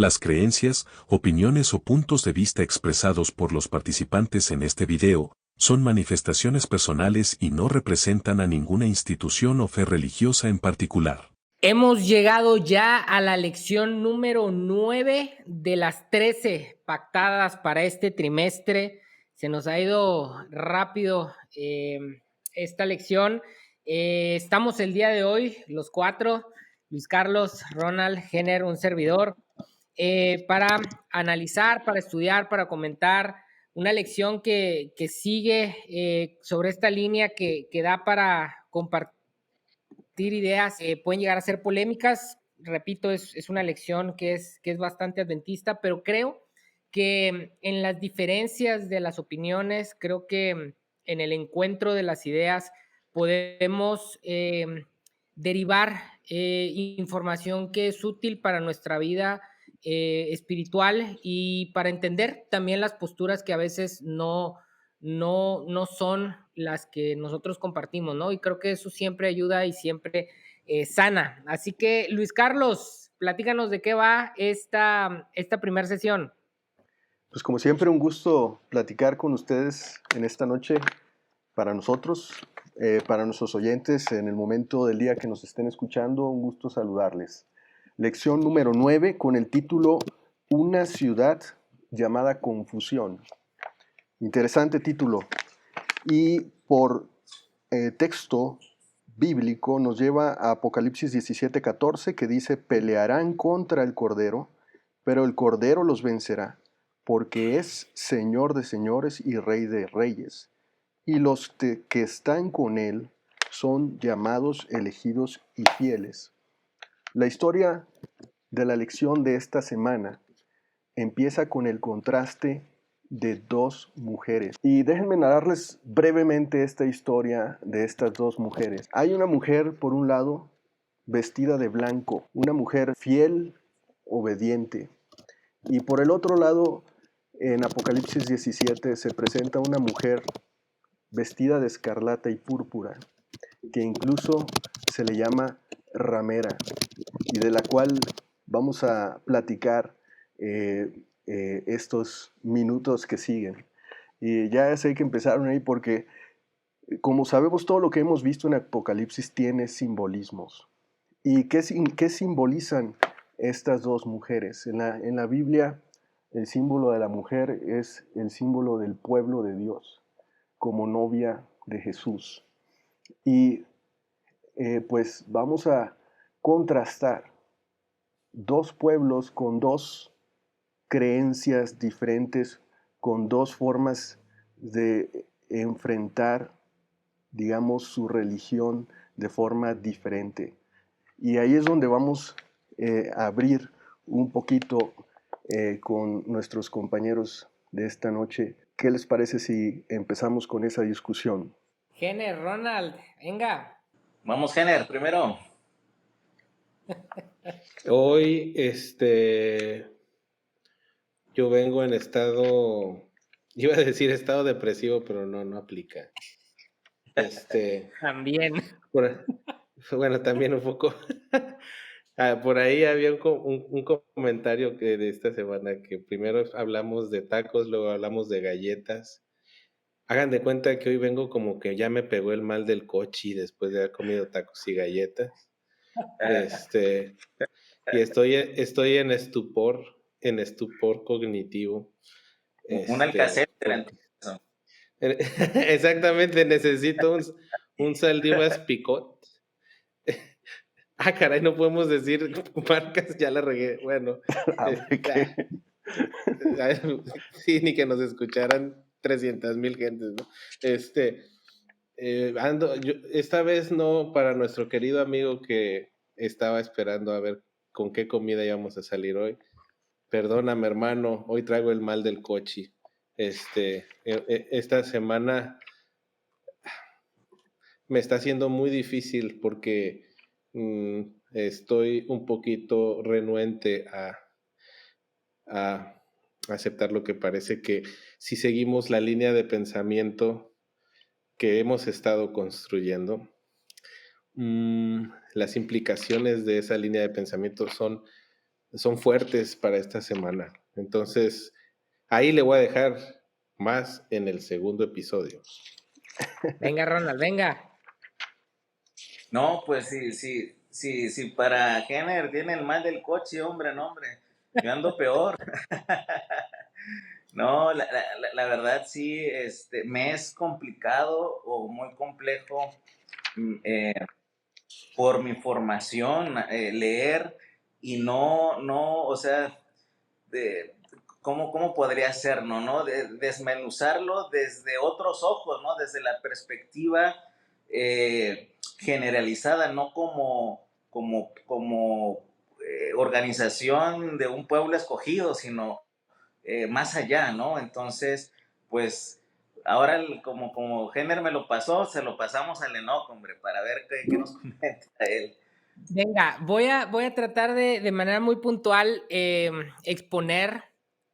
Las creencias, opiniones o puntos de vista expresados por los participantes en este video son manifestaciones personales y no representan a ninguna institución o fe religiosa en particular. Hemos llegado ya a la lección número 9 de las 13 pactadas para este trimestre. Se nos ha ido rápido esta lección. Estamos el día de hoy, los cuatro, Luis Carlos, Ronald, Jenner, un servidor, para analizar, para estudiar, para comentar una lección que sigue sobre esta línea que da para compartir ideas, pueden llegar a ser polémicas. Repito, es una lección que es bastante adventista, pero creo que en las diferencias de las opiniones, creo que en el encuentro de las ideas podemos derivar información que es útil para nuestra vida espiritual y para entender también las posturas que a veces no son las que nosotros compartimos, ¿no? Y creo que eso siempre ayuda y siempre sana. Así que, Luis Carlos, platícanos de qué va esta primera sesión. Pues como siempre, un gusto platicar con ustedes en esta noche para nosotros, para nuestros oyentes en el momento del día que nos estén escuchando, un gusto saludarles. Lección número 9 con el título Una ciudad llamada confusión. Interesante título. Y por texto bíblico nos lleva a Apocalipsis 17:14 que dice: pelearán contra el Cordero, pero el Cordero los vencerá, porque es Señor de señores y Rey de reyes. Y los que están con él son llamados, elegidos y fieles. La historia de la lección de esta semana empieza con el contraste de dos mujeres. Y déjenme narrarles brevemente esta historia de estas dos mujeres. Hay una mujer, por un lado, vestida de blanco, una mujer fiel, obediente. Y por el otro lado, en Apocalipsis 17 se presenta una mujer vestida de escarlata y púrpura, que incluso se le llama ramera, y de la cual vamos a platicar estos minutos que siguen. Y ya sé que empezaron ahí porque, como sabemos, todo lo que hemos visto en Apocalipsis tiene simbolismos. ¿Y qué simbolizan estas dos mujeres? En la Biblia, el símbolo de la mujer es el símbolo del pueblo de Dios, como novia de Jesús. Y pues vamos a contrastar dos pueblos con dos creencias diferentes, con dos formas de enfrentar, digamos, su religión de forma diferente. Y ahí es donde vamos a abrir un poquito con nuestros compañeros de esta noche. ¿Qué les parece si empezamos con esa discusión? Jenner, Ronald, venga. Vamos, Jenner, primero. Hoy, yo vengo en estado, iba a decir estado depresivo, pero no aplica. También. Bueno, también un poco. Por ahí había un comentario de esta semana que primero hablamos de tacos, luego hablamos de galletas. Hagan de cuenta que hoy vengo como que ya me pegó el mal del cochi después de haber comido tacos y galletas. Y estoy en estupor cognitivo. Un Alcacer. Exactamente, necesito un Saldivas Picot. Caray, no podemos decir marcas, ya la regué. Bueno, sí, ni que nos escucharan 300,000 gentes, ¿no? Esta vez no para nuestro querido amigo que estaba esperando a ver con qué comida íbamos a salir hoy. Perdóname, hermano, hoy traigo el mal del cochi. Esta semana me está haciendo muy difícil porque estoy un poquito renuente a aceptar lo que parece que si seguimos la línea de pensamiento que hemos estado construyendo, las implicaciones de esa línea de pensamiento son son fuertes para esta semana. Entonces, ahí le voy a dejar más en el segundo episodio. Venga, Ronald, venga. No, pues sí, para Jenner tiene el mal del coche, hombre, no, hombre. Yo ando peor. No, la verdad sí, me es complicado o muy complejo por mi formación leer y no, o sea, ¿cómo podría ser, no? Desmenuzarlo desde otros ojos, ¿no? Desde la perspectiva generalizada, no como organización de un pueblo escogido, sino más allá, ¿no? Entonces, pues, ahora como Jenner me lo pasó, se lo pasamos al Enoch, hombre, para ver qué nos comenta él. Venga, voy a tratar de manera muy puntual exponer,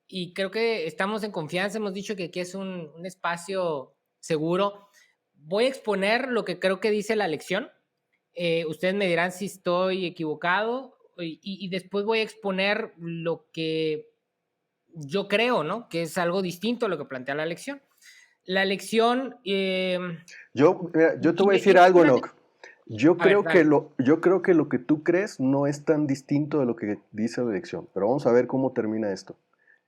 y creo que estamos en confianza, hemos dicho que aquí es un espacio seguro. Voy a exponer lo que creo que dice la lección. Ustedes me dirán si estoy equivocado y después voy a exponer lo que yo creo, ¿no? Que es algo distinto a lo que plantea la lección. La lección... Yo te voy a decir algo, Enoch. Yo A ver, creo que lo que tú crees no es tan distinto de lo que dice la lección, pero vamos a ver cómo termina esto.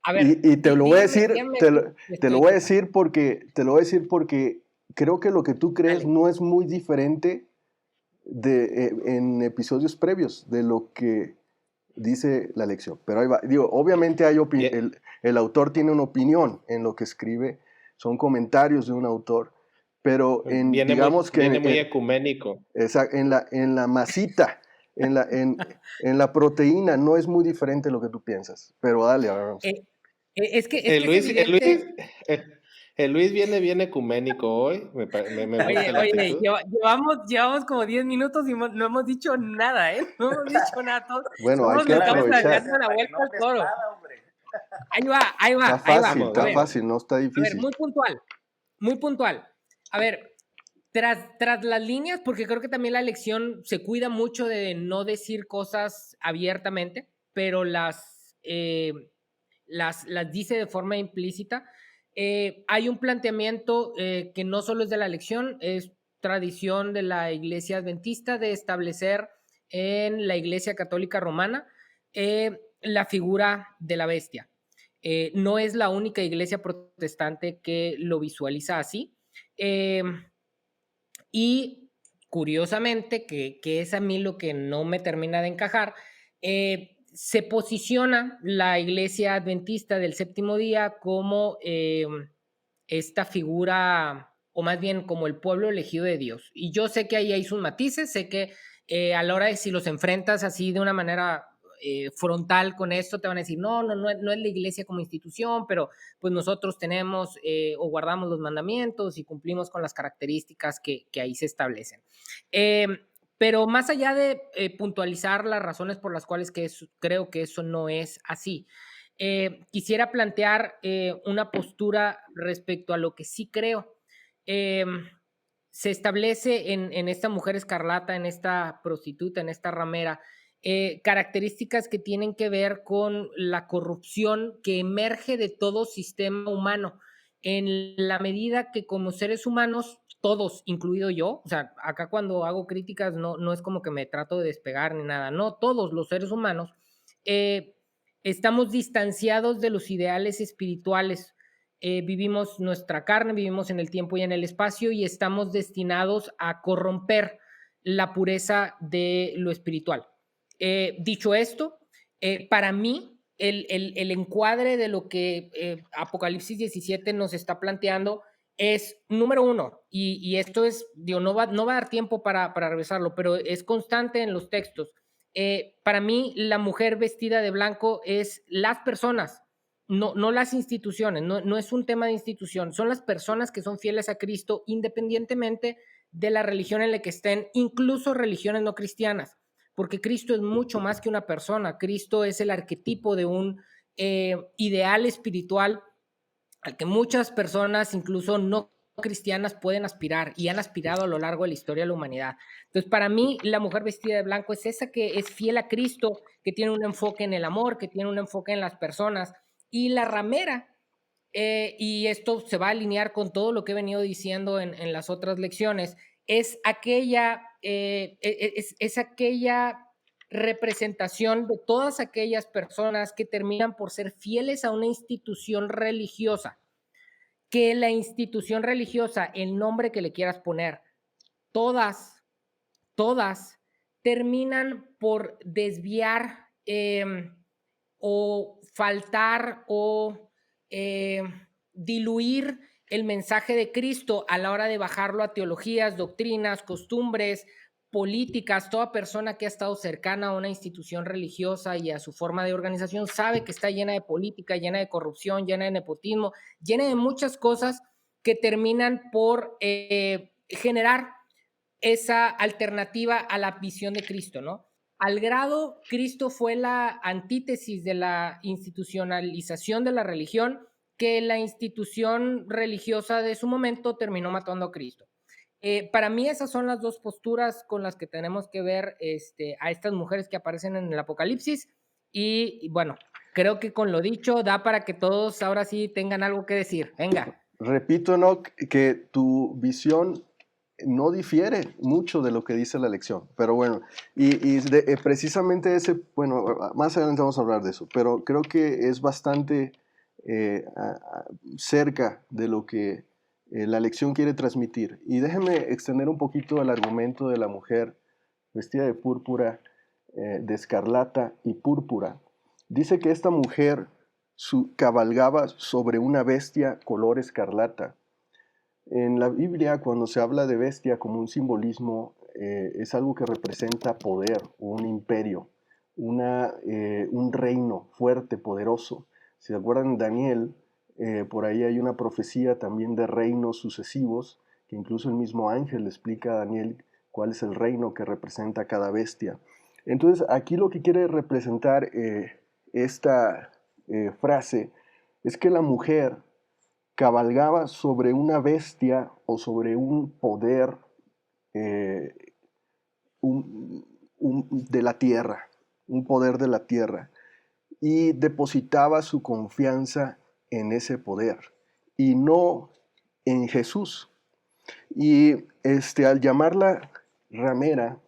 a ver, Y te lo voy a decir, dígame te lo voy a decir porque creo que lo que tú crees Dale. no es muy diferente en episodios previos de lo que dice la lección. Pero ahí va. Digo, obviamente el autor tiene una opinión en lo que escribe, son comentarios de un autor, pero Viene muy ecuménico. en la masita, en la proteína, no es muy diferente lo que tú piensas. Pero dale, ahora vamos. El Luis viene bien ecuménico hoy. Me gusta la actitud. Llevamos como 10 minutos y no hemos dicho nada, ¿eh? No hemos dicho nada. Bueno, hay que aprovechar. La vuelta al toro. Ahí va. Está fácil, no está difícil. A ver, muy puntual. A ver, tras las líneas, porque creo que también la lección se cuida mucho de no decir cosas abiertamente, pero las dice de forma implícita. Hay un planteamiento que no solo es de la lección, es tradición de la Iglesia Adventista de establecer en la Iglesia Católica Romana la figura de la bestia. No es la única iglesia protestante que lo visualiza así. Y curiosamente, que es a mí lo que no me termina de encajar, se posiciona la iglesia adventista del séptimo día como esta figura, o más bien como el pueblo elegido de Dios. Y yo sé que ahí hay sus matices, sé que a la hora de si los enfrentas así de una manera frontal con esto, te van a decir, no es la iglesia como institución, pero pues nosotros tenemos o guardamos los mandamientos y cumplimos con las características que ahí se establecen. Pero más allá de puntualizar las razones por las cuales creo que eso no es así, quisiera plantear una postura respecto a lo que sí creo. Se establece en esta mujer escarlata, en esta prostituta, en esta ramera, características que tienen que ver con la corrupción que emerge de todo sistema humano, en la medida que como seres humanos, todos, incluido yo, o sea, acá cuando hago críticas no es como que me trato de despegar ni nada, no, todos los seres humanos estamos distanciados de los ideales espirituales. Vivimos nuestra carne, vivimos en el tiempo y en el espacio y estamos destinados a corromper la pureza de lo espiritual. Dicho esto, para mí el encuadre de lo que Apocalipsis 17 nos está planteando es, número uno, y esto es, digo, no va a dar tiempo para revisarlo, pero es constante en los textos. Para mí, la mujer vestida de blanco es las personas, no las instituciones, no es un tema de institución, son las personas que son fieles a Cristo independientemente de la religión en la que estén, incluso religiones no cristianas, porque Cristo es mucho más que una persona, Cristo es el arquetipo de un ideal espiritual al que muchas personas, incluso no cristianas pueden aspirar y han aspirado a lo largo de la historia de la humanidad. Entonces, para mí, la mujer vestida de blanco es esa que es fiel a Cristo, que tiene un enfoque en el amor, que tiene un enfoque en las personas. Y la ramera, y esto se va a alinear con todo lo que he venido diciendo en las otras lecciones, es aquella representación de todas aquellas personas que terminan por ser fieles a una institución religiosa, que la institución religiosa, el nombre que le quieras poner, todas terminan por desviar o faltar o diluir el mensaje de Cristo a la hora de bajarlo a teologías, doctrinas, costumbres, políticas. Toda persona que ha estado cercana a una institución religiosa y a su forma de organización sabe que está llena de política, llena de corrupción, llena de nepotismo, llena de muchas cosas que terminan por generar esa alternativa a la visión de Cristo, ¿no? Al grado, Cristo fue la antítesis de la institucionalización de la religión, que la institución religiosa de su momento terminó matando a Cristo. Para mí esas son las dos posturas con las que tenemos que ver a estas mujeres que aparecen en el Apocalipsis y bueno, creo que con lo dicho da para que todos ahora sí tengan algo que decir. Venga. Repito, Enoch, que tu visión no difiere mucho de lo que dice la lección, pero bueno, precisamente ese, bueno, más adelante vamos a hablar de eso, pero creo que es bastante cerca de lo que la lección quiere transmitir. Y déjenme extender un poquito el argumento de la mujer vestida de púrpura, de escarlata y púrpura. Dice que esta mujer cabalgaba sobre una bestia color escarlata. En la Biblia, cuando se habla de bestia como un simbolismo, es algo que representa poder, un imperio, un reino fuerte, poderoso. Si se acuerdan, Daniel, por ahí hay una profecía también de reinos sucesivos, que incluso el mismo ángel le explica a Daniel cuál es el reino que representa cada bestia. Entonces, aquí lo que quiere representar esta frase es que la mujer cabalgaba sobre una bestia o sobre un poder de la tierra, un poder de la tierra, y depositaba su confianza en ese poder y no en Jesús. Y al llamarla ramera,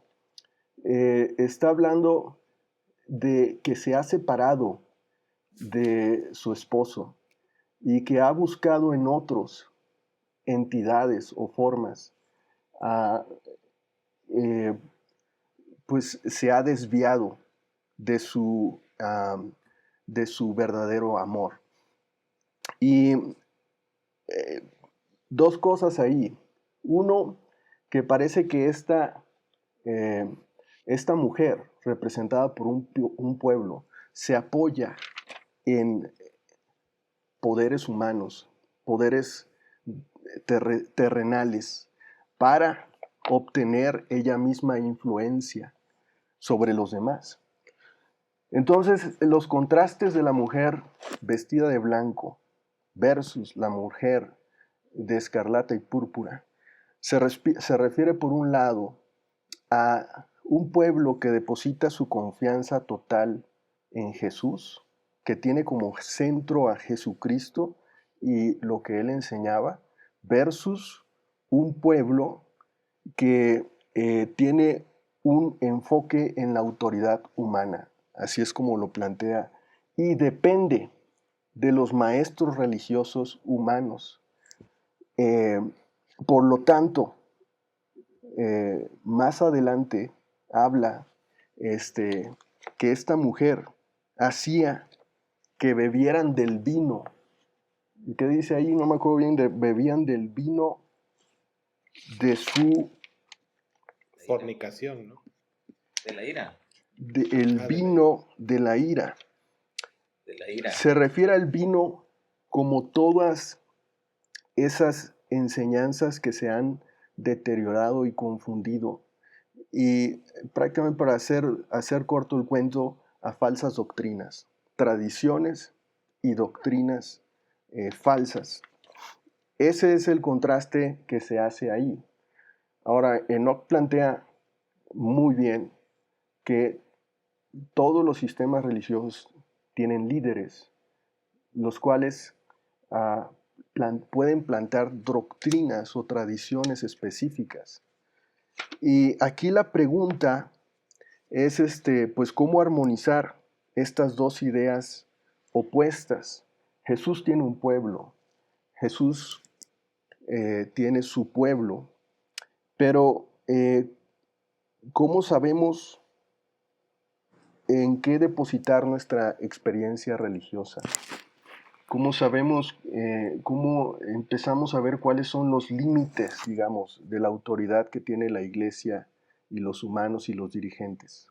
está hablando de que se ha separado de su esposo y que ha buscado en otros entidades o formas, pues se ha desviado de su verdadero amor. Y dos cosas ahí. Uno, que parece que esta mujer, representada por un pueblo, se apoya en poderes humanos, poderes terrenales, para obtener ella misma influencia sobre los demás. Entonces, los contrastes de la mujer vestida de blanco versus la mujer de escarlata y púrpura se refiere, por un lado, a un pueblo que deposita su confianza total en Jesús, que tiene como centro a Jesucristo y lo que él enseñaba, versus un pueblo que tiene un enfoque en la autoridad humana. Así es como lo plantea, y depende de los maestros religiosos humanos. Por lo tanto, más adelante habla que esta mujer hacía que bebieran del vino. ¿Y qué dice ahí? No me acuerdo bien. Bebían del vino de su fornicación, ¿no? De la ira. El vino de la ira. De la ira. Se refiere al vino como todas esas enseñanzas que se han deteriorado y confundido. Y prácticamente, para hacer corto el cuento, a falsas doctrinas, tradiciones y doctrinas falsas. ese es el contraste que se hace ahí. Ahora, Enoch plantea muy bien que todos los sistemas religiosos tienen líderes, los cuales ah, pueden plantar doctrinas o tradiciones específicas. Y aquí la pregunta es pues cómo armonizar estas dos ideas opuestas. Jesús tiene un pueblo, Jesús tiene su pueblo, pero ¿cómo sabemos en qué depositar nuestra experiencia religiosa? ¿Cómo sabemos, cómo empezamos a ver cuáles son los límites, digamos, de la autoridad que tiene la iglesia y los humanos y los dirigentes?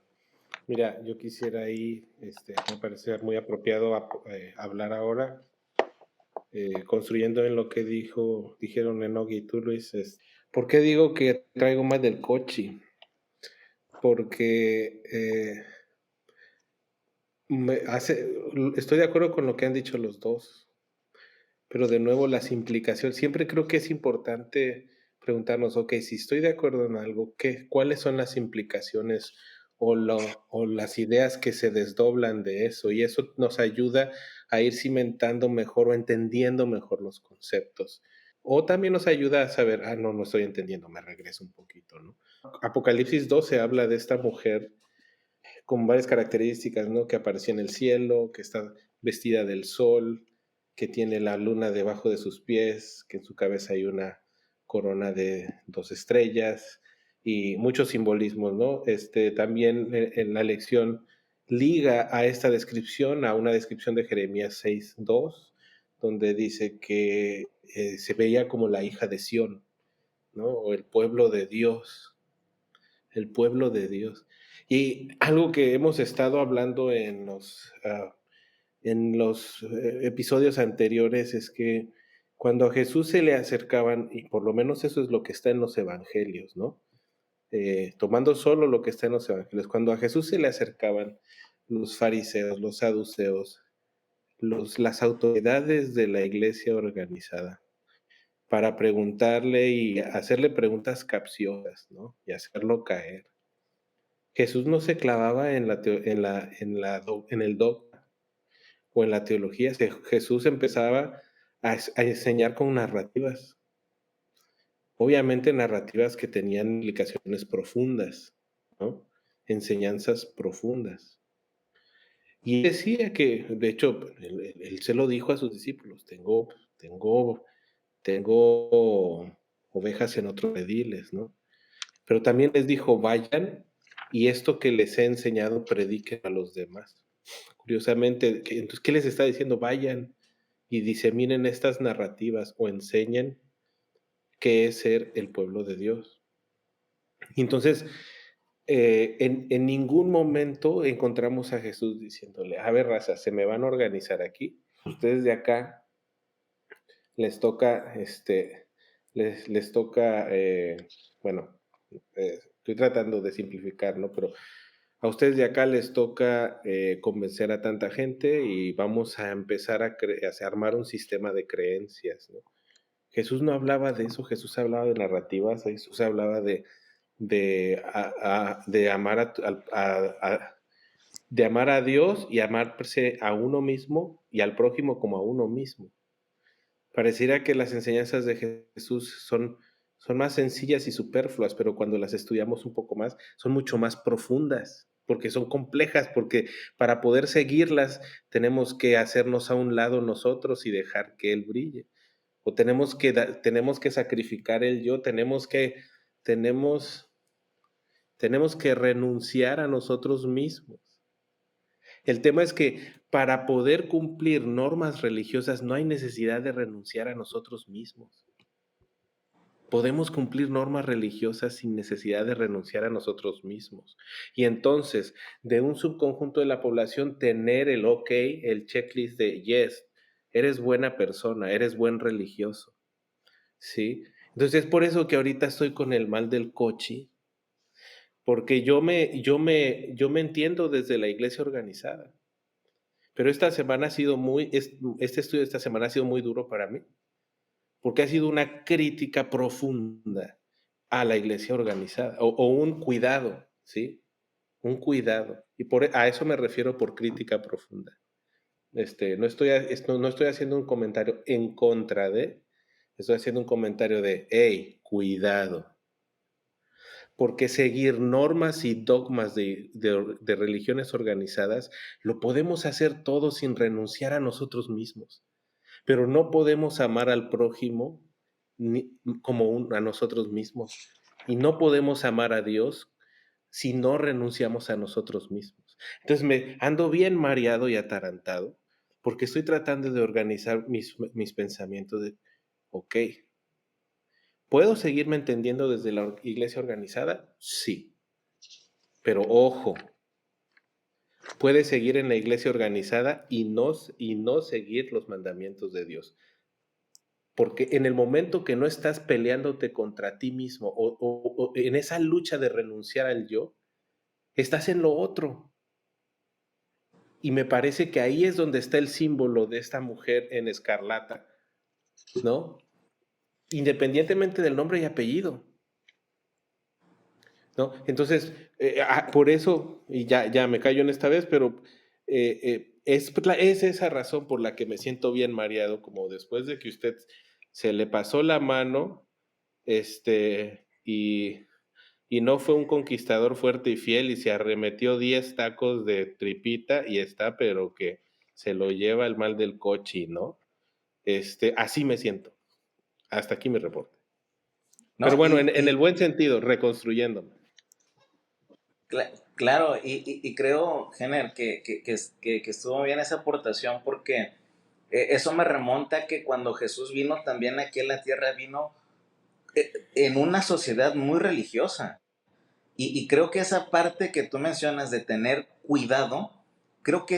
Mira, yo quisiera ahí, me parece muy apropiado hablar ahora, construyendo en lo que dijeron Enoch y tú, Luis. ¿Por qué digo que traigo más del coche? Porque estoy de acuerdo con lo que han dicho los dos, pero de nuevo las implicaciones, siempre creo que es importante preguntarnos, ok, si estoy de acuerdo en algo, ¿cuáles son las implicaciones o las ideas que se desdoblan de eso? Y eso nos ayuda a ir cimentando mejor o entendiendo mejor los conceptos. O también nos ayuda a saber, no estoy entendiendo, me regreso un poquito, ¿no? Apocalipsis 12 habla de esta mujer con varias características, ¿no? Que apareció en el cielo, que está vestida del sol, que tiene la luna debajo de sus pies, que en su cabeza hay una corona de 2 estrellas y muchos simbolismos, ¿no? También en la lección liga a esta descripción, a una descripción de Jeremías 6:2, donde dice que se veía como la hija de Sión, ¿no? O el pueblo de Dios, el pueblo de Dios. Y algo que hemos estado hablando en los episodios anteriores es que cuando a Jesús se le acercaban, y por lo menos eso es lo que está en los evangelios, ¿no? Tomando solo lo que está en los evangelios, cuando a Jesús se le acercaban los fariseos, los saduceos, las autoridades de la iglesia organizada, para preguntarle y hacerle preguntas capciosas, ¿no? Y hacerlo caer. Jesús no se clavaba en el dogma o en la teología. Jesús empezaba a enseñar con narrativas. Obviamente narrativas que tenían implicaciones profundas, ¿no? Enseñanzas profundas. Y decía que, de hecho, él se lo dijo a sus discípulos, tengo ovejas en otros rediles, ¿no? Pero también les dijo, vayan y esto que les he enseñado prediquen a los demás. Curiosamente, entonces, ¿qué les está diciendo? Vayan y diseminen estas narrativas o enseñen qué es ser el pueblo de Dios. Y entonces, en ningún momento encontramos a Jesús diciéndole, a ver, raza, se me van a organizar aquí. Ustedes de acá les toca, les toca, bueno, estoy tratando de simplificar, ¿no? Pero a ustedes de acá les toca convencer a tanta gente y vamos a empezar a armar un sistema de creencias, ¿no? Jesús no hablaba de eso, Jesús hablaba de narrativas, Jesús hablaba de amar a Dios y amarse a uno mismo y al prójimo como a uno mismo. Pareciera que las enseñanzas de Jesús son más sencillas y superfluas, pero cuando las estudiamos un poco más, son mucho más profundas, porque son complejas, porque para poder seguirlas tenemos que hacernos a un lado nosotros y dejar que Él brille. O tenemos que sacrificar el yo, tenemos que renunciar a nosotros mismos. El tema es que para poder cumplir normas religiosas no hay necesidad de renunciar a nosotros mismos. Podemos cumplir normas religiosas sin necesidad de renunciar a nosotros mismos. Y entonces, de un subconjunto de la población, tener el checklist de yes, eres buena persona, eres buen religioso. ¿Sí? Entonces es por eso que ahorita estoy con el mal del coche, porque yo me entiendo desde la iglesia organizada. Pero esta semana ha sido este estudio de esta semana ha sido muy duro para mí, porque ha sido una crítica profunda a la iglesia organizada, o un cuidado, ¿sí? Un cuidado. Y a eso me refiero por crítica profunda. No estoy haciendo un comentario en contra de, estoy haciendo un comentario de, hey, cuidado. Porque seguir normas y dogmas de religiones organizadas lo podemos hacer todos sin renunciar a nosotros mismos, pero no podemos amar al prójimo como a nosotros mismos, y no podemos amar a Dios si no renunciamos a nosotros mismos. Entonces me ando bien mareado y atarantado porque estoy tratando de organizar mis pensamientos de, ok, ¿puedo seguirme entendiendo desde la iglesia organizada? Sí, pero ojo, puedes seguir en la iglesia organizada y no seguir los mandamientos de Dios. Porque en el momento que no estás peleándote contra ti mismo o en esa lucha de renunciar al yo, estás en lo otro. Y me parece que ahí es donde está el símbolo de esta mujer en escarlata, ¿no? Independientemente del nombre y apellido, ¿no? Entonces, por eso, y ya me callo en esta vez, pero es esa razón por la que me siento bien mareado, como después de que usted se le pasó la mano, y no fue un conquistador fuerte y fiel y se arremetió 10 tacos de tripita y está, pero que se lo lleva el mal del coche, ¿no? Así me siento. Hasta aquí mi reporte. ¿no? Pero bueno, en el buen sentido, reconstruyéndome. Claro, y creo, Jenner, que estuvo bien esa aportación porque eso me remonta que cuando Jesús vino también aquí en la tierra vino en una sociedad muy religiosa. Y creo que esa parte que tú mencionas de tener cuidado, creo que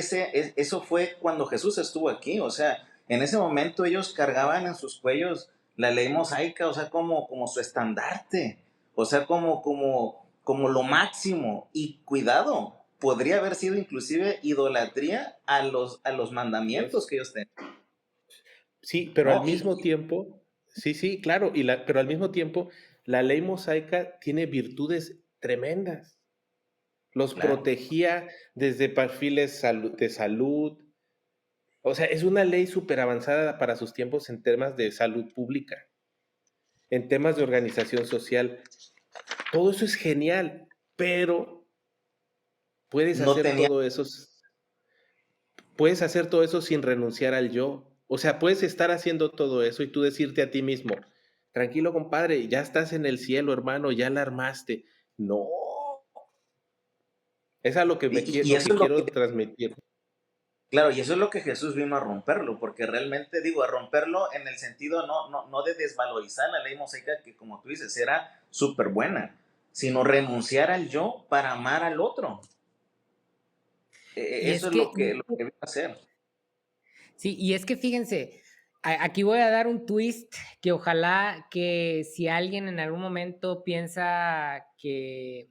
eso fue cuando Jesús estuvo aquí. O sea, en ese momento ellos cargaban en sus cuellos la ley mosaica, o sea, como su estandarte, o sea, como lo máximo. Y cuidado, podría haber sido inclusive idolatría a los mandamientos que ellos tenían, Sí, pero al ¿no? mismo tiempo, sí, claro, pero al mismo tiempo, la ley mosaica tiene virtudes tremendas. Los Claro. protegía desde perfiles de salud. O sea, es una ley súper avanzada para sus tiempos en temas de salud pública, en temas de organización social. Todo eso es genial, pero puedes No hacer tenía. todo eso, puedes hacer todo eso sin renunciar al yo. O sea, puedes estar haciendo todo eso y tú decirte a ti mismo, tranquilo, compadre, ya estás en el cielo, hermano, ya la armaste. No, es a lo que Y lo eso que es lo quiero que. transmitir. Claro, y eso es lo que Jesús vino a romperlo, porque realmente digo, a romperlo en el sentido no de desvalorizar la ley mosaica, que como tú dices, era súper buena, sino renunciar al yo para amar al otro. Y Eso es es que, lo que vino a hacer. sí, y es que fíjense, aquí voy a dar un twist que ojalá que si alguien en algún momento piensa que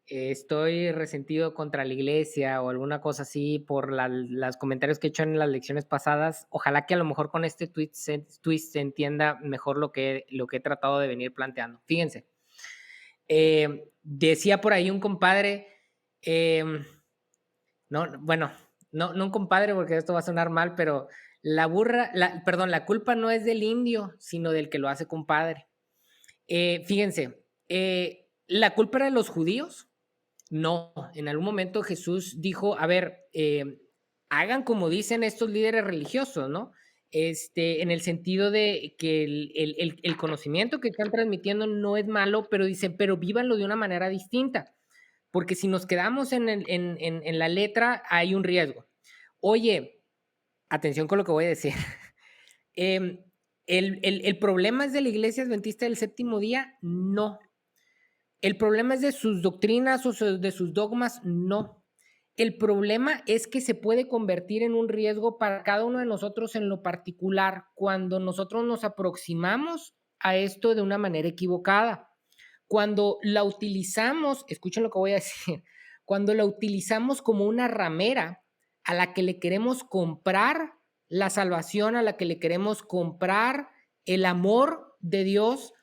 estoy resentido contra la iglesia o alguna cosa así por los comentarios que he hecho en las lecciones pasadas, ojalá que a lo mejor con este twist se entienda mejor lo que he tratado de venir planteando. Fíjense, decía por ahí un compadre, eh, no, bueno, no un compadre porque esto va a sonar mal, pero perdón, la culpa no es del indio, sino del que lo hace compadre. Fíjense, ¿la culpa era de los judíos? No, en algún momento Jesús dijo, a ver, hagan como dicen estos líderes religiosos, ¿no? En el sentido de que el conocimiento que están transmitiendo no es malo, pero dice, pero vívanlo de una manera distinta, porque si nos quedamos en la letra hay un riesgo. Oye, atención con lo que voy a decir. Eh, el problema es de la iglesia adventista del séptimo día, no. El problema es de sus doctrinas o de sus dogmas, no. El problema es que se puede convertir en un riesgo para cada uno de nosotros en lo particular cuando nosotros nos aproximamos a esto de una manera equivocada. Cuando la utilizamos, escuchen lo que voy a decir, cuando la utilizamos como una ramera a la que le queremos comprar la salvación, a la que le queremos comprar el amor de Dios,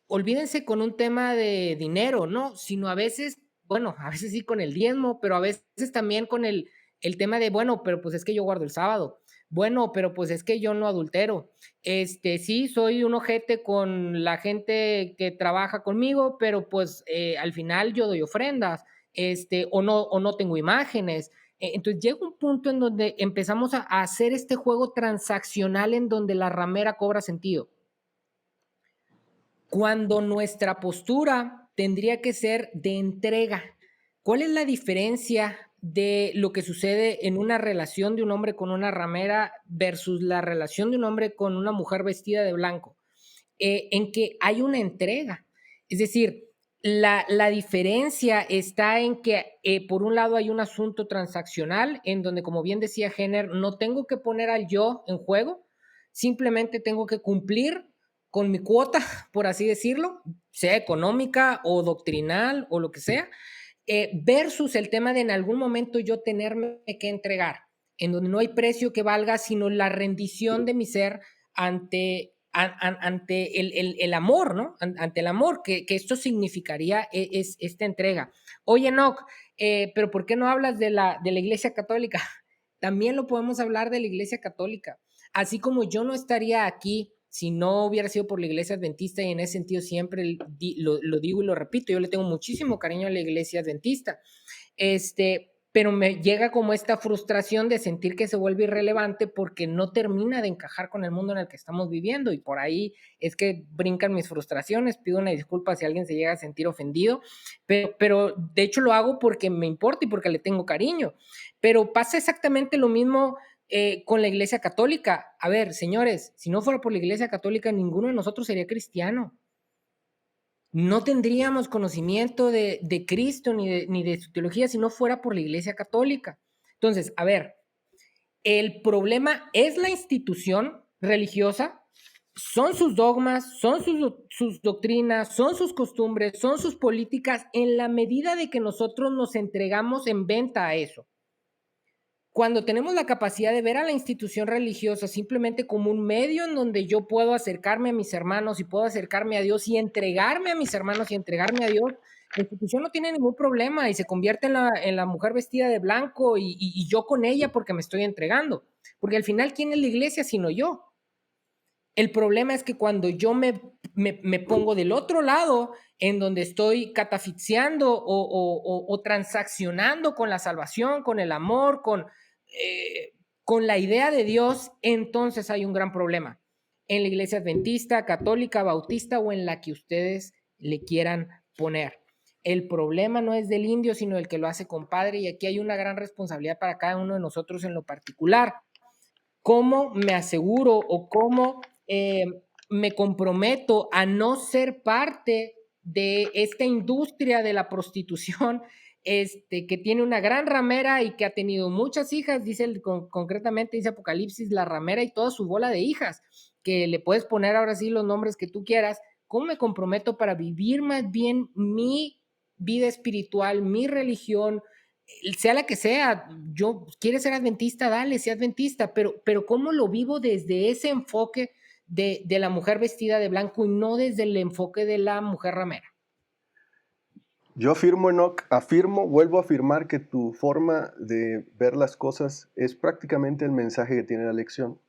olvídense con un tema de dinero, ¿no? Sino a veces, bueno, a veces sí con el diezmo, pero a veces también con el tema de, bueno, pero pues es que yo guardo el sábado. Bueno, pero pues es que yo no adultero. Sí, soy un ojete con la gente que trabaja conmigo, pero pues al final yo doy ofrendas, o no tengo imágenes. Entonces llega un punto en donde empezamos a hacer este juego transaccional en donde la ramera cobra sentido. Cuando nuestra postura tendría que ser de entrega. ¿Cuál es la diferencia de lo que sucede en una relación de un hombre con una ramera versus la relación de un hombre con una mujer vestida de blanco? En que hay una entrega. Es decir, la diferencia está en que, por un lado, hay un asunto transaccional en donde, como bien decía Jenner, no tengo que poner al yo en juego, simplemente tengo que cumplir con mi cuota, por así decirlo, sea económica o doctrinal o lo que sea, versus el tema de en algún momento yo tenerme que entregar, en donde no hay precio que valga, sino la rendición de mi ser ante el amor, ¿no? Ante el amor, que esto significaría esta entrega. Oye, Enoch, pero ¿por qué no hablas de la Iglesia Católica? También lo podemos hablar de la Iglesia Católica. Así como yo no estaría aquí si no hubiera sido por la Iglesia Adventista, y en ese sentido siempre lo digo y lo repito, yo le tengo muchísimo cariño a la Iglesia Adventista, pero me llega como esta frustración de sentir que se vuelve irrelevante porque no termina de encajar con el mundo en el que estamos viviendo, y por ahí es que brincan mis frustraciones. Pido una disculpa si alguien se llega a sentir ofendido, pero de hecho lo hago porque me importa y porque le tengo cariño. Pero pasa exactamente lo mismo con la Iglesia Católica. A ver, señores, si no fuera por la Iglesia Católica, ninguno de nosotros sería cristiano. No tendríamos conocimiento de Cristo ni de su teología si no fuera por la Iglesia Católica. Entonces, a ver, el problema es la institución religiosa, son sus dogmas, son sus doctrinas, son sus costumbres, son sus políticas, en la medida de que nosotros nos entregamos en venta a eso. Cuando tenemos la capacidad de ver a la institución religiosa simplemente como un medio en donde yo puedo acercarme a mis hermanos y puedo acercarme a Dios y entregarme a mis hermanos y entregarme a Dios, la institución no tiene ningún problema y se convierte en la mujer vestida de blanco y yo con ella porque me estoy entregando. Porque al final, ¿quién es la iglesia sino yo? El problema es que cuando yo me pongo del otro lado, en donde estoy catafixiando o transaccionando con la salvación, con el amor, con la idea de Dios, entonces hay un gran problema. En la iglesia adventista, católica, bautista o en la que ustedes le quieran poner. El problema no es del indio, sino del que lo hace compadre, y aquí hay una gran responsabilidad para cada uno de nosotros en lo particular. ¿Cómo me aseguro o cómo me comprometo a no ser parte de esta industria de la prostitución, que tiene una gran ramera y que ha tenido muchas hijas? Concretamente dice Apocalipsis, la ramera y toda su bola de hijas, que le puedes poner ahora sí los nombres que tú quieras. ¿Cómo me comprometo para vivir más bien mi vida espiritual, mi religión, sea la que sea? Yo, ¿quieres ser adventista? Dale, sea adventista, pero ¿cómo lo vivo desde ese enfoque de la mujer vestida de blanco y no desde el enfoque de la mujer ramera? Yo vuelvo a afirmar que tu forma de ver las cosas es prácticamente el mensaje que tiene la lección.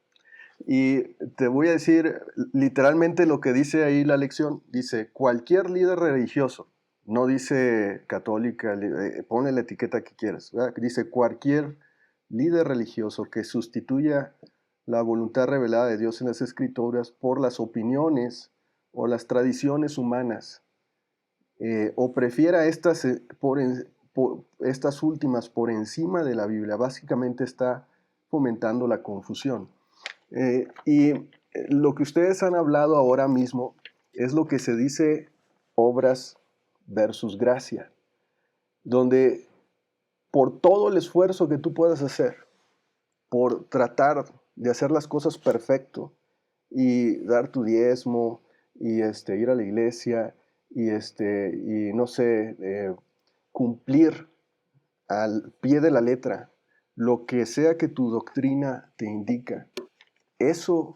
Y te voy a decir literalmente lo que dice ahí la lección. Dice, cualquier líder religioso, no dice católica, pone la etiqueta que quieras, ¿verdad? Dice cualquier líder religioso que sustituya la voluntad revelada de Dios en las Escrituras por las opiniones o las tradiciones humanas, o prefiera estas, estas últimas por encima de la Biblia, básicamente está fomentando la confusión. Y lo que ustedes han hablado ahora mismo es lo que se dice obras versus gracia, donde por todo el esfuerzo que tú puedas hacer, por tratar de hacer las cosas perfecto y dar tu diezmo y ir a la iglesia y no sé, cumplir al pie de la letra lo que sea que tu doctrina te indica, eso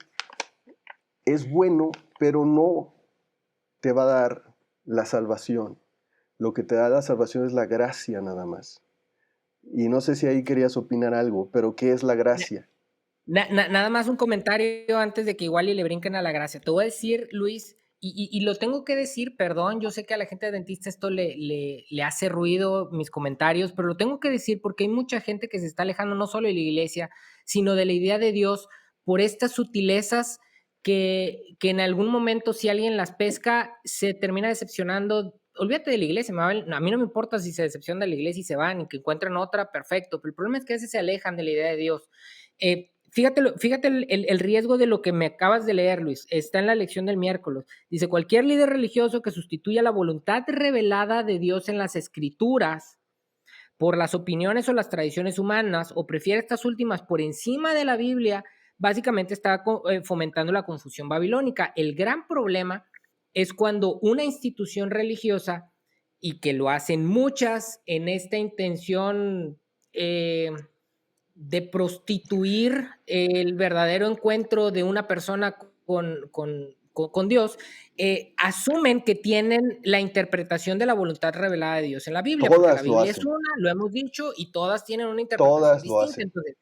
es bueno, pero no te va a dar la salvación. Lo que te da la salvación es la gracia nada más. Y no sé si ahí querías opinar algo, pero ¿qué es la gracia? Nada más un comentario antes de que igual y le brinquen a la gracia. Te voy a decir, Luis, y lo tengo que decir, perdón, yo sé que a la gente de dentista esto le hace ruido mis comentarios, pero lo tengo que decir porque hay mucha gente que se está alejando no solo de la iglesia, sino de la idea de Dios por estas sutilezas que en algún momento si alguien las pesca se termina decepcionando. Olvídate de la iglesia, a mí no me importa si se decepcionan de la iglesia y se van y que encuentren otra, perfecto, pero el problema es que a veces se alejan de la idea de Dios. Fíjate el riesgo de lo que me acabas de leer, Luis. Está en la lección del miércoles. Dice, cualquier líder religioso que sustituya la voluntad revelada de Dios en las escrituras por las opiniones o las tradiciones humanas o prefiere estas últimas por encima de la Biblia, básicamente está fomentando la confusión babilónica. El gran problema es cuando una institución religiosa, y que lo hacen muchas en esta intención de prostituir el verdadero encuentro de una persona con Dios, asumen que tienen la interpretación de la voluntad revelada de Dios en la Biblia, porque la Todas lo Biblia es hacen, una, lo hemos dicho, y todas tienen una interpretación todas lo distinta. hacen.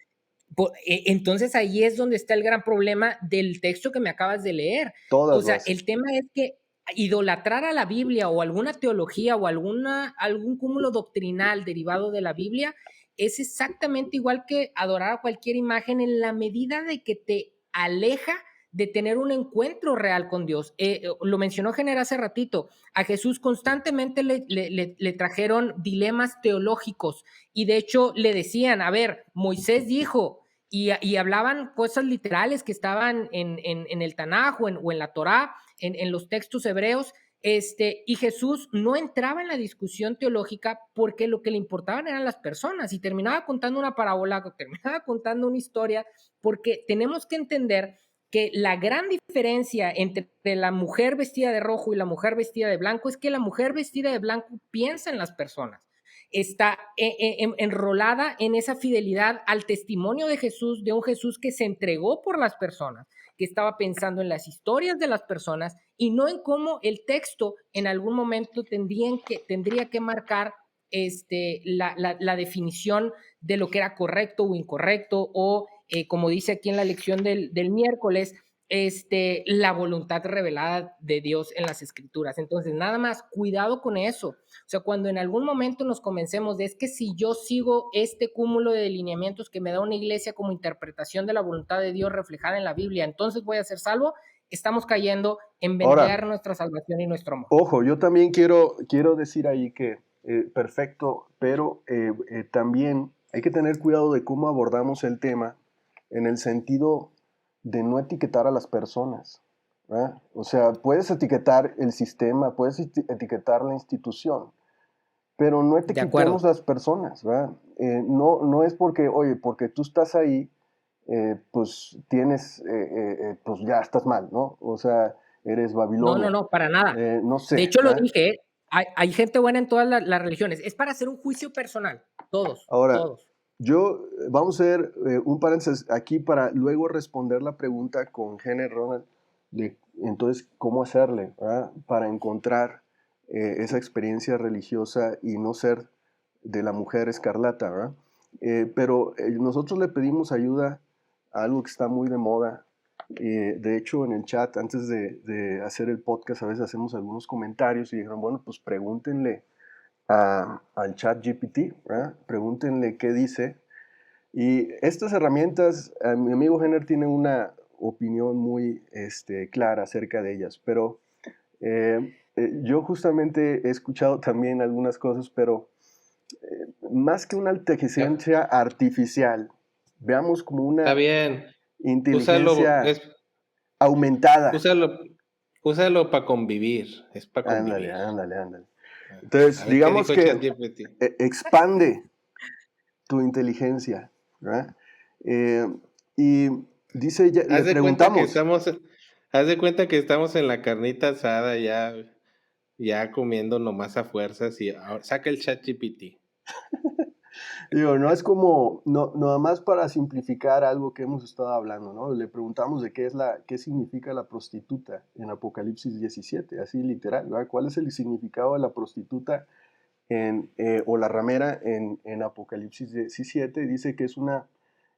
Entonces ahí es donde está el gran problema del texto que me acabas de leer. Todas O lo sea, hacen. el tema es que idolatrar a la Biblia o alguna teología o algún cúmulo doctrinal derivado de la Biblia es exactamente igual que adorar a cualquier imagen en la medida de que te aleja de tener un encuentro real con Dios. Lo mencionó Gener hace ratito, a Jesús constantemente le trajeron dilemas teológicos y de hecho le decían, a ver, Moisés dijo, y hablaban cosas literales que estaban en el Tanaj o en la Torá, en los textos hebreos, y Jesús no entraba en la discusión teológica porque lo que le importaban eran las personas y terminaba contando una parábola, terminaba contando una historia, porque tenemos que entender que la gran diferencia entre la mujer vestida de rojo y la mujer vestida de blanco es que la mujer vestida de blanco piensa en las personas, está enrolada en esa fidelidad al testimonio de Jesús, de un Jesús que se entregó por las personas, que estaba pensando en las historias de las personas y no en cómo el texto en algún momento tendría que marcar la definición de lo que era correcto o incorrecto o, como dice aquí en la lección del miércoles, la voluntad revelada de Dios en las escrituras. Entonces, nada más, cuidado con eso. O sea, cuando en algún momento nos convencemos de es que si yo sigo este cúmulo de lineamientos que me da una iglesia como interpretación de la voluntad de Dios reflejada en la Biblia, entonces voy a ser salvo, estamos cayendo en Ahora, vender nuestra salvación y nuestro amor. ojo, yo también quiero decir ahí que, perfecto, pero también hay que tener cuidado de cómo abordamos el tema en el sentido de no etiquetar a las personas, ¿verdad? O sea, puedes etiquetar el sistema, puedes etiquetar la institución, pero no De acuerdo. etiquetemos las personas, ¿verdad? No es porque, oye, porque tú estás ahí, pues tienes, pues ya estás mal, ¿no? O sea, eres Babilonia. No, para nada. No De sé, hecho, lo ¿verdad? dije, hay gente buena en todas las religiones. Es para hacer un juicio personal. Todos, Ahora, todos. vamos a hacer un paréntesis aquí para luego responder la pregunta con Jenner Ronald de entonces cómo hacerle, ¿verdad? Para encontrar esa experiencia religiosa y no ser de la mujer escarlata, ¿verdad? Pero nosotros le pedimos ayuda a algo que está muy de moda. De hecho, en el chat, antes de hacer el podcast, a veces hacemos algunos comentarios y dijeron, bueno, pues pregúntenle al chat GPT, ¿verdad? Pregúntenle qué dice. Y estas herramientas, mi amigo Jenner tiene una opinión muy clara acerca de ellas, pero yo justamente he escuchado también algunas cosas, pero más que una inteligencia artificial, veamos como Está una bien. Úsalo, inteligencia aumentada. úsalo para convivir. Es para Ándale, convivir. ándale, ándale. A Entonces, ver qué digamos dijo que ChatGPT. expande tu inteligencia, ¿verdad? Y dice, le Haz de cuenta que preguntamos, estamos, haz de cuenta que estamos en la carnita asada ya comiendo nomás a fuerzas y ahora saca el ChatGPT. Digo, no es como, no, nada más para simplificar algo que hemos estado hablando, ¿no? Le preguntamos de qué significa la prostituta en Apocalipsis 17, así literal, ¿verdad? ¿Cuál es el significado de la prostituta o la ramera en Apocalipsis 17? Dice que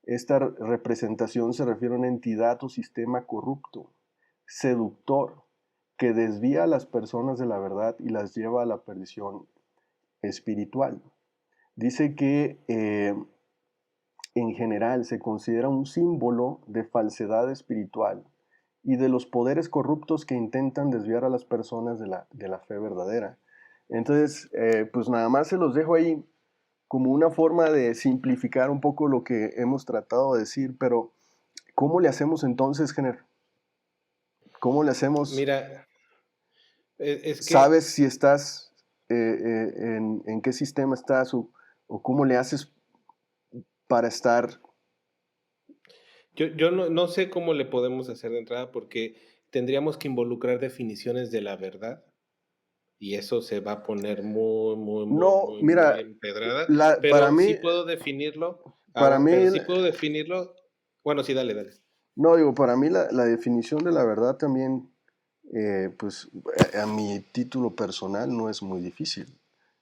esta representación se refiere a una entidad o sistema corrupto, seductor, que desvía a las personas de la verdad y las lleva a la perdición espiritual. Dice que en general se considera un símbolo de falsedad espiritual y de los poderes corruptos que intentan desviar a las personas de la fe verdadera. Entonces, pues nada más se los dejo ahí como una forma de simplificar un poco lo que hemos tratado de decir, pero ¿cómo le hacemos entonces, Jenner? ¿Cómo le hacemos? Mira, es que ¿Sabes si estás, en qué sistema estás o cómo le haces para estar? yo no sé cómo le podemos hacer de entrada porque tendríamos que involucrar definiciones de la verdad y eso se va a poner No, muy mira, empedrada, para pero mí, sí puedo definirlo, para mí, pero sí puedo definirlo. Bueno, sí, dale, dale. no digo, para mí la definición de la verdad también, pues a mi título personal no es muy difícil.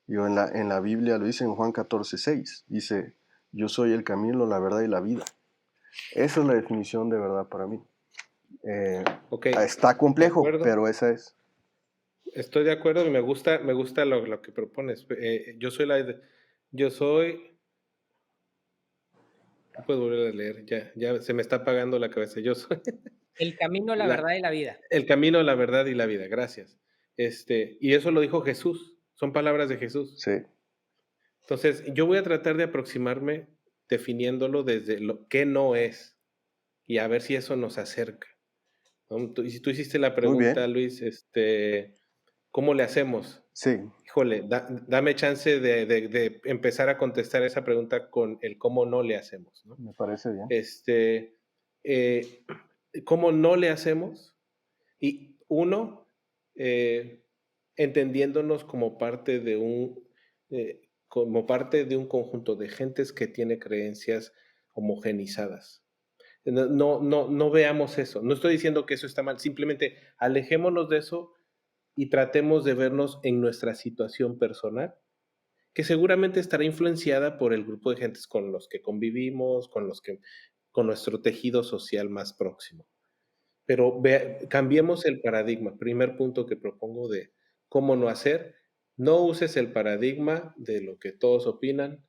Yo en la Biblia lo dice en Juan 14:6, dice, yo soy el camino, la verdad y la vida. Esa es la definición de verdad para mí. Ok, Está de complejo, acuerdo. pero esa es. Estoy de acuerdo y me gusta lo que propones. Yo soy, puedo volver a leer, ya se me está apagando la cabeza. Yo soy El camino, la la, verdad y la vida. el camino, la verdad y la vida. Gracias. Y eso lo dijo Jesús. Son palabras de Jesús. Sí, Entonces, yo voy a tratar de aproximarme definiéndolo desde lo que no es y a ver si eso nos acerca, ¿no? Y si tú hiciste la muy bien. pregunta, Luis, ¿cómo le hacemos? Sí, Híjole, dame chance de empezar a contestar esa pregunta con el cómo no le hacemos, ¿no? me parece bien. Eh, ¿Cómo no le hacemos? Y uno, entendiéndonos como parte de un conjunto de gentes que tiene creencias homogenizadas. No veamos eso. No estoy diciendo que eso está mal, simplemente alejémonos de eso y tratemos de vernos en nuestra situación personal, que seguramente estará influenciada por el grupo de gentes con los que convivimos, con nuestro tejido social más próximo. Pero cambiemos el paradigma. Primer punto que propongo de cómo no hacer. No uses el paradigma de lo que todos opinan.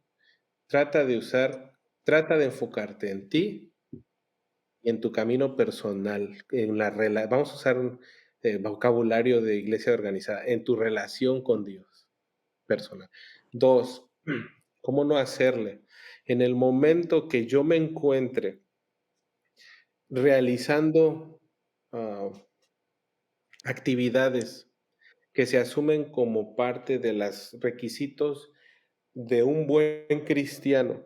Trata trata de enfocarte en ti y en tu camino personal, vamos a usar un vocabulario de iglesia organizada, en tu relación con Dios personal. Dos, ¿cómo no hacerle? En el momento que yo me encuentre realizando ah, actividades que se asumen como parte de los requisitos de un buen cristiano,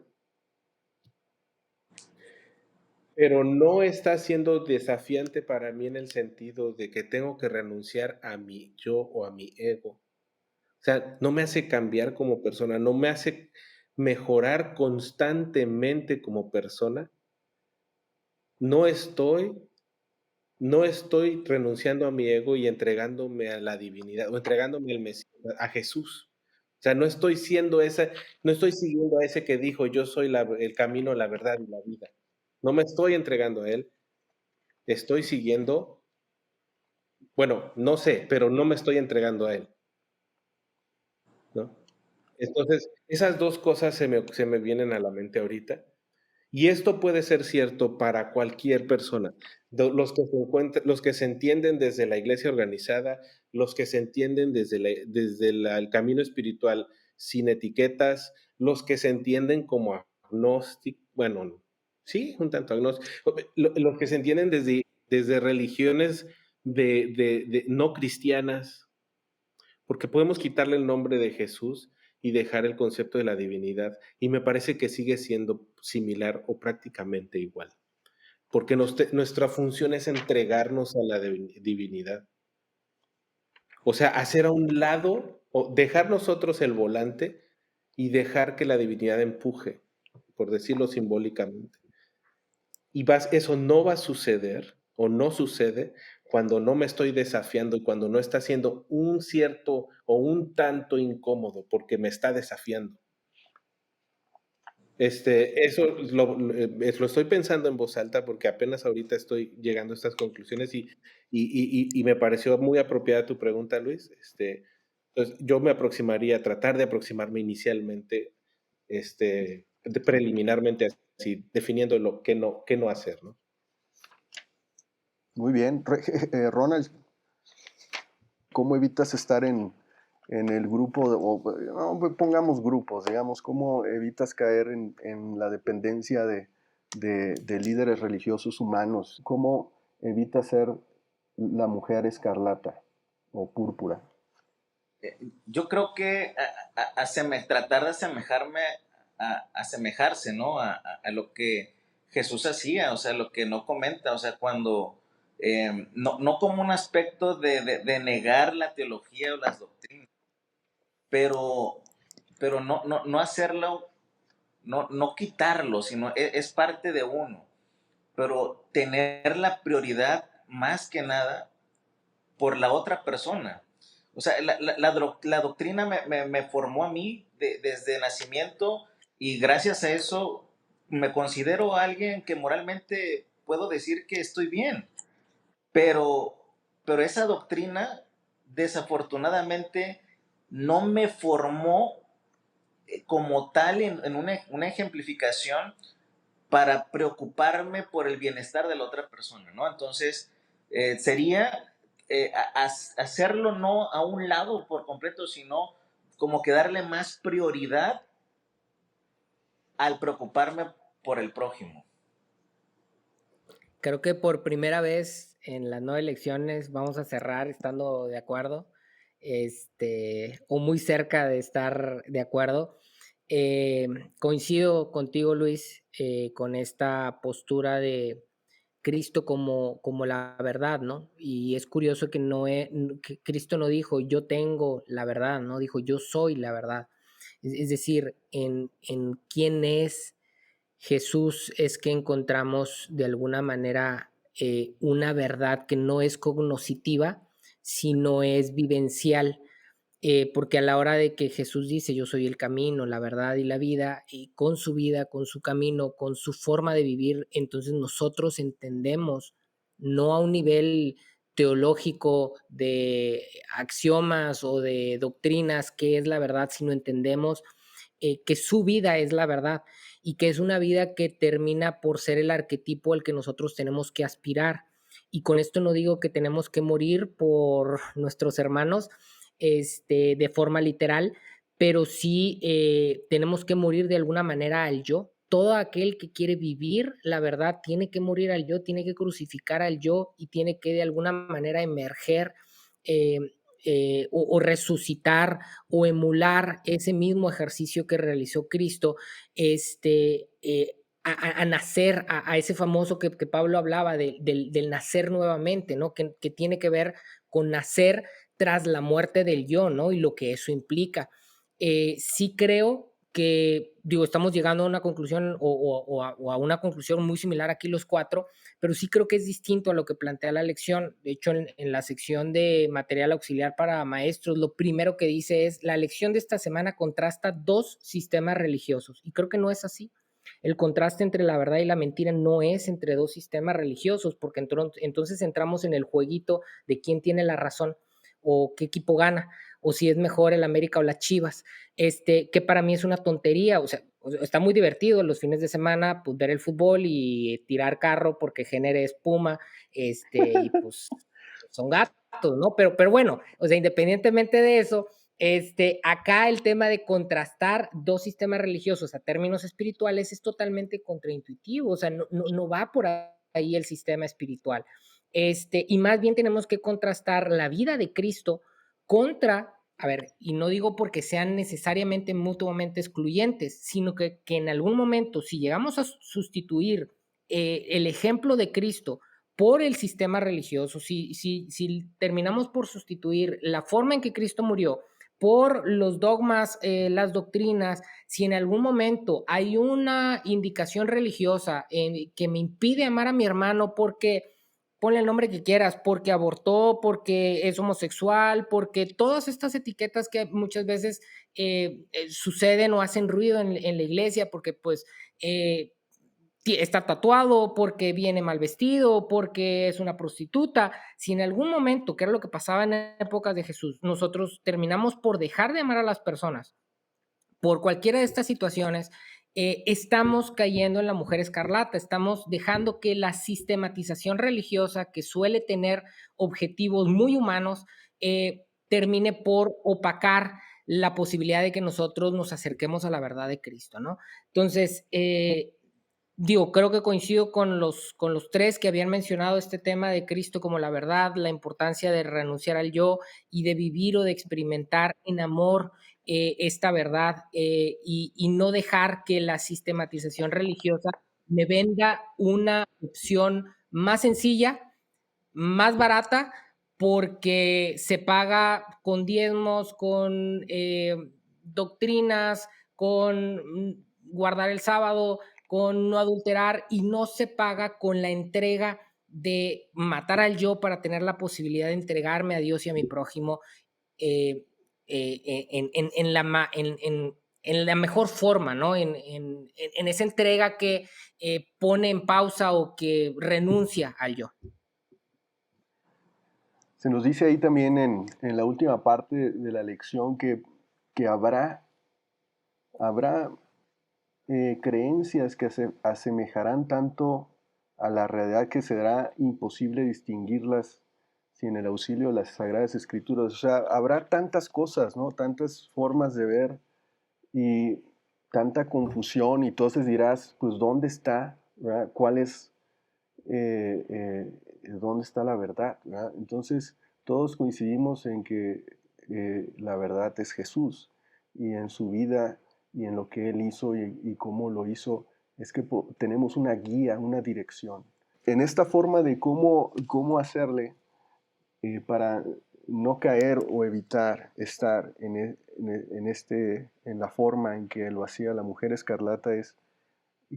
pero no está siendo desafiante para mí en el sentido de que tengo que renunciar a mi yo o a mi ego. O sea, no me hace cambiar como persona, no me hace mejorar constantemente como persona. No estoy, no estoy renunciando a mi ego y entregándome a la divinidad o entregándome al Mesías, a Jesús. O sea, no estoy siguiendo a ese que dijo, yo soy el camino, la verdad y la vida. No me estoy entregando a él, estoy siguiendo, bueno, no sé, pero no me estoy entregando a él, ¿no? Entonces, esas dos cosas se me vienen a la mente ahorita. Y esto puede ser cierto para cualquier persona. Los que se entienden desde la iglesia organizada, los que se entienden desde el camino espiritual sin etiquetas, los que se entienden como agnósticos, bueno, sí, un tanto agnósticos, los que se entienden desde religiones no cristianas, porque podemos quitarle el nombre de Jesús y dejar el concepto de la divinidad, y me parece que sigue siendo similar o prácticamente igual, porque nuestra función es entregarnos a la divinidad. O sea, hacer a un lado o dejar nosotros el volante y dejar que la divinidad empuje, por decirlo simbólicamente. Eso no va a suceder o no sucede cuando no me estoy desafiando y cuando no está siendo un cierto o un tanto incómodo porque me está desafiando. Eso lo estoy pensando en voz alta porque apenas ahorita estoy llegando a estas conclusiones y me pareció muy apropiada tu pregunta, Luis. Entonces, yo me aproximaría, tratar de aproximarme inicialmente, preliminarmente, así, definiendo qué no hacer, ¿no? Muy bien. Ronald, ¿cómo evitas estar en el grupo, no, pongamos grupos, digamos, cómo evitas caer en la dependencia de líderes religiosos humanos? ¿Cómo evitas ser la mujer escarlata o púrpura? Yo creo que tratar de asemejarse, ¿no? A lo que Jesús hacía, o sea, lo que no comenta, o sea, cuando, no como un aspecto de negar la teología o las doctrinas, pero no hacerlo, no quitarlo, sino es parte de uno, pero tener la prioridad más que nada por la otra persona. O sea, la doctrina me formó a mí desde nacimiento y gracias a eso me considero alguien que moralmente puedo decir que estoy bien. Pero, pero esa doctrina desafortunadamente no me formó como tal en una ejemplificación para preocuparme por el bienestar de la otra persona, ¿no? Entonces, sería hacerlo no a un lado por completo, sino como que darle más prioridad al preocuparme por el prójimo. Creo que por primera vez en las 9 elecciones vamos a cerrar estando de acuerdo, o muy cerca de estar de acuerdo. Coincido contigo, Luis, con esta postura de Cristo como la verdad, ¿no? Y es curioso que Cristo no dijo yo tengo la verdad, ¿no? Dijo yo soy la verdad. Es decir, en quién es Jesús es que encontramos de alguna manera una verdad que no es cognoscitiva, sino es vivencial, porque a la hora de que Jesús dice yo soy el camino, la verdad y la vida, y con su vida, con su camino, con su forma de vivir, entonces nosotros entendemos, no a un nivel teológico de axiomas o de doctrinas qué es la verdad, sino entendemos que su vida es la verdad y que es una vida que termina por ser el arquetipo al que nosotros tenemos que aspirar. Y con esto no digo que tenemos que morir por nuestros hermanos de forma literal, pero sí tenemos que morir de alguna manera al yo. Todo aquel que quiere vivir la verdad tiene que morir al yo, tiene que crucificar al yo y tiene que de alguna manera emerger eh, o resucitar o emular ese mismo ejercicio que realizó Cristo, a nacer, a ese famoso que Pablo hablaba del nacer nuevamente, ¿no? Que tiene que ver con nacer tras la muerte del yo, ¿no? Y lo que eso implica. Sí creo que, digo, estamos llegando a una conclusión o a una conclusión muy similar aquí los cuatro, pero sí creo que es distinto a lo que plantea la lección. De hecho, en la sección de material auxiliar para maestros, lo primero que dice es, la lección de esta semana contrasta dos sistemas religiosos, y creo que no es así. El contraste entre la verdad y la mentira no es entre dos sistemas religiosos, porque entonces entramos en el jueguito de quién tiene la razón o qué equipo gana, o si es mejor el América o las Chivas, que para mí es una tontería. O sea, está muy divertido los fines de semana, pues ver el fútbol y tirar carro porque genere espuma, y pues son gatos, ¿no? Pero bueno, o sea, independientemente de eso, acá el tema de contrastar dos sistemas religiosos a términos espirituales es totalmente contraintuitivo, o sea, no va por ahí el sistema espiritual. Y más bien tenemos que contrastar la vida de Cristo contra, a ver, y no digo porque sean necesariamente mutuamente excluyentes, sino que en algún momento, si llegamos a sustituir el ejemplo de Cristo por el sistema religioso, si terminamos por sustituir la forma en que Cristo murió por los dogmas, las doctrinas, si en algún momento hay una indicación religiosa que me impide amar a mi hermano porque, ponle el nombre que quieras, porque abortó, porque es homosexual, porque todas estas etiquetas que muchas veces suceden o hacen ruido en la iglesia, porque pues está tatuado, porque viene mal vestido, porque es una prostituta. Si en algún momento, que era lo que pasaba en épocas de Jesús, nosotros terminamos por dejar de amar a las personas por cualquiera de estas situaciones, estamos cayendo en la mujer escarlata, estamos dejando que la sistematización religiosa, que suele tener objetivos muy humanos, termine por opacar la posibilidad de que nosotros nos acerquemos a la verdad de Cristo, ¿no? Entonces, creo que coincido con los tres que habían mencionado este tema de Cristo como la verdad, la importancia de renunciar al yo y de vivir o de experimentar en amor esta verdad y no dejar que la sistematización religiosa me venda una opción más sencilla, más barata, porque se paga con diezmos, con doctrinas, con guardar el sábado, con no adulterar, y no se paga con la entrega de matar al yo para tener la posibilidad de entregarme a Dios y a mi prójimo eh, en la mejor forma, ¿no? En esa entrega que pone en pausa o que renuncia al yo. Se nos dice ahí también en la última parte de la lección que habrá creencias que se asemejarán tanto a la realidad que será imposible distinguirlas sin el auxilio de las Sagradas Escrituras. O sea, habrá tantas cosas, ¿no? Tantas formas de ver y tanta confusión, y entonces dirás, pues, ¿dónde está? ¿Verdad? ¿Cuál es? ¿Dónde está la verdad? ¿Verdad? Entonces, todos coincidimos en que la verdad es Jesús, y en su vida y en lo que Él hizo y cómo lo hizo, es que tenemos una guía, una dirección. En esta forma de cómo hacerle para no caer o evitar estar en la forma en que lo hacía la mujer escarlata, es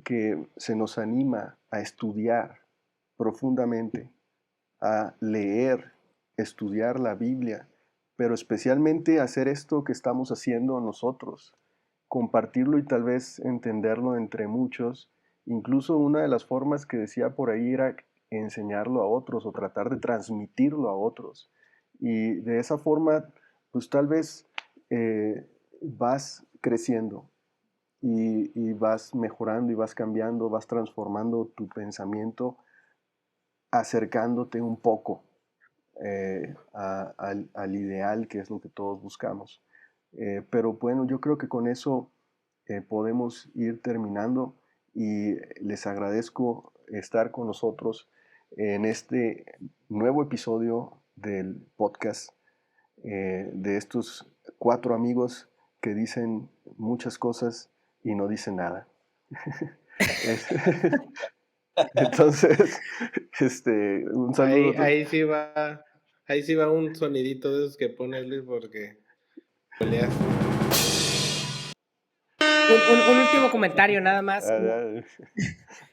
que se nos anima a estudiar profundamente, a leer, estudiar la Biblia, pero especialmente hacer esto que estamos haciendo nosotros, compartirlo y tal vez entenderlo entre muchos. Incluso una de las formas que decía por ahí era enseñarlo a otros o tratar de transmitirlo a otros. Y de esa forma, pues tal vez vas creciendo y vas mejorando y vas cambiando, vas transformando tu pensamiento, acercándote un poco al ideal, que es lo que todos buscamos. Pero bueno, yo creo que con eso podemos ir terminando, y les agradezco estar con nosotros en este nuevo episodio del podcast de estos 4 amigos que dicen muchas cosas y no dicen nada. Entonces, un saludo. Ahí sí va un sonidito de esos que pone Luis porque peleas. Un último comentario nada más.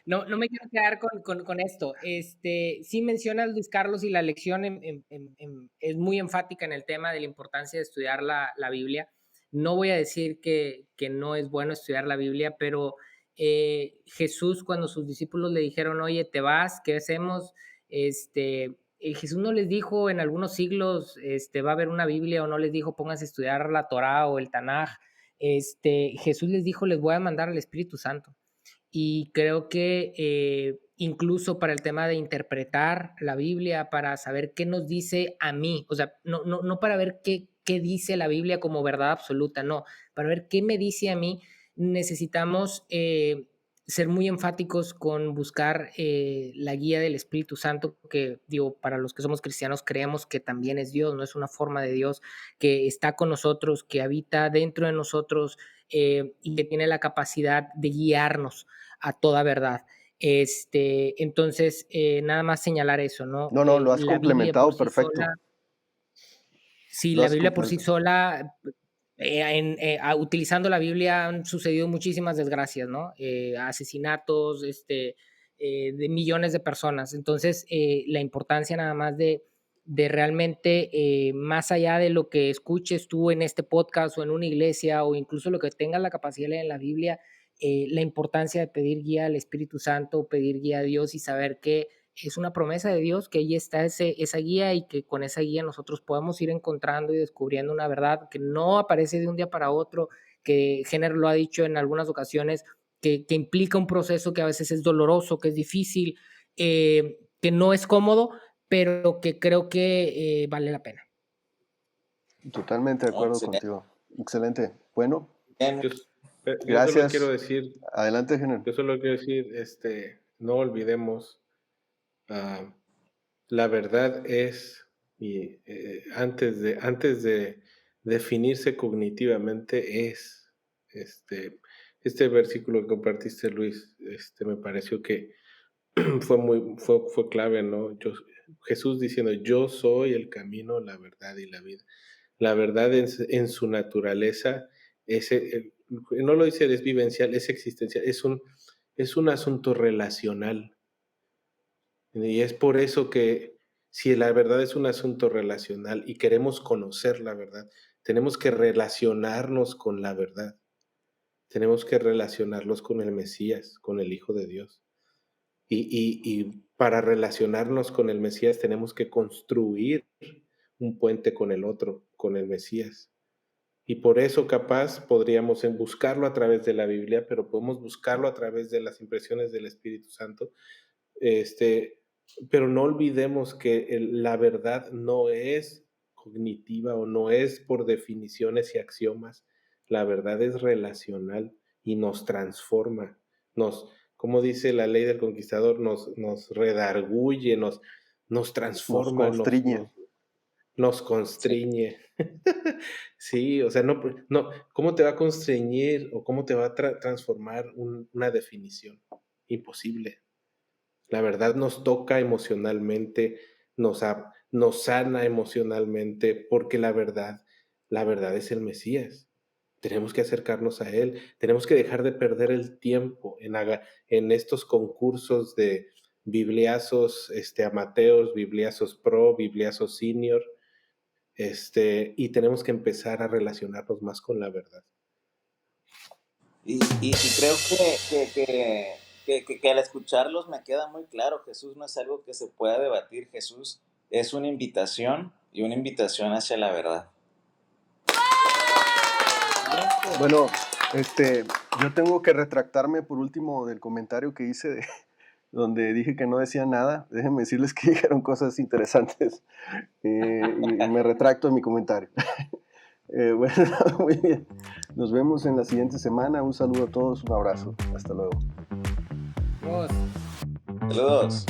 No me quiero quedar con esto. Sí mencionas, Luis Carlos, y la lección es muy enfática en el tema de la importancia de estudiar la Biblia. No voy a decir que no es bueno estudiar la Biblia, pero Jesús, cuando sus discípulos le dijeron, oye, ¿te vas? ¿Qué hacemos? Jesús no les dijo en algunos siglos, va a haber una Biblia, o no les dijo, pónganse a estudiar la Torá o el Tanaj. Jesús les dijo, les voy a mandar al Espíritu Santo. Y creo que incluso para el tema de interpretar la Biblia, para saber qué nos dice a mí, o sea, no para ver qué dice la Biblia como verdad absoluta, no, para ver qué me dice a mí, necesitamos ser muy enfáticos con buscar la guía del Espíritu Santo, que digo, para los que somos cristianos creemos que también es Dios, no es una forma de Dios, que está con nosotros, que habita dentro de nosotros y que tiene la capacidad de guiarnos a toda verdad. Entonces, nada más señalar eso, ¿no? No, lo has complementado perfecto. Sí, la Biblia por sí sola utilizando la Biblia han sucedido muchísimas desgracias, ¿no? Asesinatos, de millones de personas. Entonces, la importancia nada más de realmente, más allá de lo que escuches tú en este podcast o en una iglesia o incluso lo que tengas la capacidad de leer en la Biblia, la importancia de pedir guía al Espíritu Santo, pedir guía a Dios y saber que es una promesa de Dios, que ahí está esa guía y que con esa guía nosotros podamos ir encontrando y descubriendo una verdad que no aparece de un día para otro, que Jenner lo ha dicho en algunas ocasiones, que implica un proceso que a veces es doloroso, que es difícil, que no es cómodo, pero que creo que vale la pena. Totalmente de acuerdo Excelente. contigo. Excelente. Bueno, Bien. Yo solo gracias. quiero decir, Adelante, Gener. yo solo quiero decir, no olvidemos, la verdad es, y antes de definirse cognitivamente es, este versículo que compartiste, Luis, me pareció que fue clave, ¿no? Jesús diciendo, yo soy el camino, la verdad y la vida. La verdad en su naturaleza, no lo dice es vivencial, es existencial, es un asunto relacional. Y es por eso que si la verdad es un asunto relacional y queremos conocer la verdad, tenemos que relacionarnos con la verdad. Tenemos que relacionarlos con el Mesías, con el Hijo de Dios. Y para relacionarnos con el Mesías tenemos que construir un puente con el otro, con el Mesías. Y por eso capaz podríamos buscarlo a través de la Biblia, pero podemos buscarlo a través de las impresiones del Espíritu Santo. Pero no olvidemos que la verdad no es cognitiva o no es por definiciones y axiomas. La verdad es relacional y nos transforma, como dice la ley del conquistador, nos redarguye, nos transforma, Nos constriñe. nos constriñe. Sí, o sea, no, ¿cómo te va a constreñir o cómo te va a transformar una definición? Imposible. La verdad nos toca emocionalmente, nos sana emocionalmente, porque la verdad es el Mesías. Tenemos que acercarnos a Él, tenemos que dejar de perder el tiempo en estos concursos de bibliazos amateurs, bibliazos pro, bibliazos senior, y tenemos que empezar a relacionarnos más con la verdad. Y creo que al escucharlos me queda muy claro, Jesús no es algo que se pueda debatir, Jesús es una invitación y una invitación hacia la verdad. Bueno, yo tengo que retractarme por último del comentario que hice donde dije que no decía nada. Déjenme decirles que dijeron cosas interesantes y me retracto en mi comentario. Bueno, muy bien. Nos vemos en la siguiente semana. Un saludo a todos, un abrazo. Hasta luego. Vamos. Saludos.